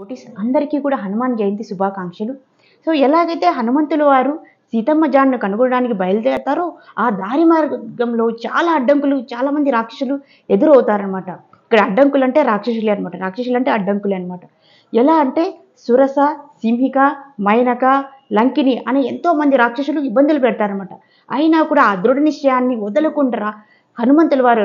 Notice అందరికీ కూడా హనుమాన్ జయంతి శుభాకాంక్షలు. సో ఎలాగైతే హనుమంతుల వారు సీతమ్మ జాడను కనుగొనడానికి బయలుదేరతారో ఆ దారి మార్గంలో చాలా అడ్డంకులు, చాలా మంది రాక్షసులు ఎదురవుతారనమాట. ఇక్కడ అడ్డంకులు అంటే రాక్షసులే అనమాట. రాక్షసులు అంటే అడ్డంకులే అనమాట. ఎలా అంటే సురస, సింహిక, మైనక, లంకిని అనే ఎంతో మంది రాక్షసులు ఇబ్బందులు పెడతారనమాట. అయినా కూడా ఆ దృఢ నిశ్చయాన్ని వదలకుండా హనుమంతుల వారు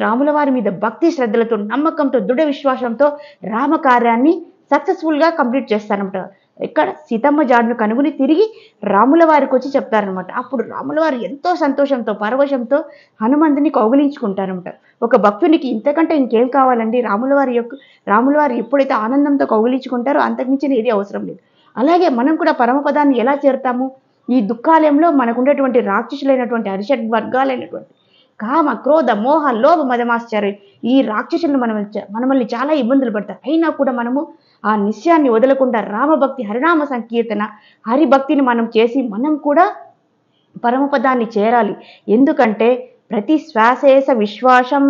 రాముల వారి మీద భక్తి శ్రద్ధలతో, నమ్మకంతో, దృఢ విశ్వాసంతో రామకార్యాన్ని సక్సెస్ఫుల్గా కంప్లీట్ చేస్తారనమాట. ఇక్కడ సీతమ్మ జాడను కనుగొని తిరిగి రాముల వారికి వచ్చి చెప్తారనమాట. అప్పుడు రాముల వారు ఎంతో సంతోషంతో, పరవశంతో హనుమంతుని కౌగిలించుకుంటారనమాట. ఒక భక్తునికి ఇంతకంటే ఇంకేం కావాలండి? రాముల వారు ఎప్పుడైతే ఆనందంతో కౌగిలించుకుంటారో అంతకుమించిన ఏది అవసరం లేదు. అలాగే మనం కూడా పరమపదాన్ని ఎలా చేరుతాము? ఈ దుఃఖాలయంలో మనకు ఉండేటువంటి రాక్షసులైనటువంటి అరిషడ్ వర్గాలైనటువంటి కామ, క్రోధ, మోహ, లోభ, మదమాశ్చర్య ఈ రాక్షసులను మనల్ని చాలా ఇబ్బందులు పడతారు. అయినా కూడా మనము ఆ నిశ్చయాన్ని వదలకుండా రామభక్తి, హరినామ సంకీర్తన, హరిభక్తిని మనం చేసి మనం కూడా పరమపదాన్ని చేరాలి. ఎందుకంటే ప్రతి శ్వాసేస విశ్వాసం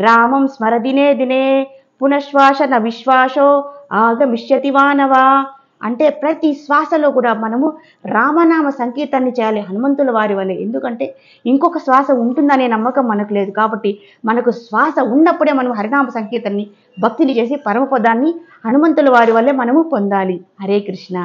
రామం స్మర దినే దినే పునఃశ్వాస న విశ్వాసో ఆగమిష్యతి వానవా. అంటే ప్రతి శ్వాసలో కూడా మనము రామనామ సంకీర్తనని చేయాలి హనుమంతుల వారి వల్లే. ఎందుకంటే ఇంకొక శ్వాస ఉంటుందనే నమ్మకం మనకు లేదు. కాబట్టి మనకు శ్వాస ఉన్నప్పుడే మనం హరినామ సంకీర్తనని, భక్తిని చేసి పరమపదాన్ని హనుమంతుల వారి వల్లే మనము పొందాలి. హరే కృష్ణ.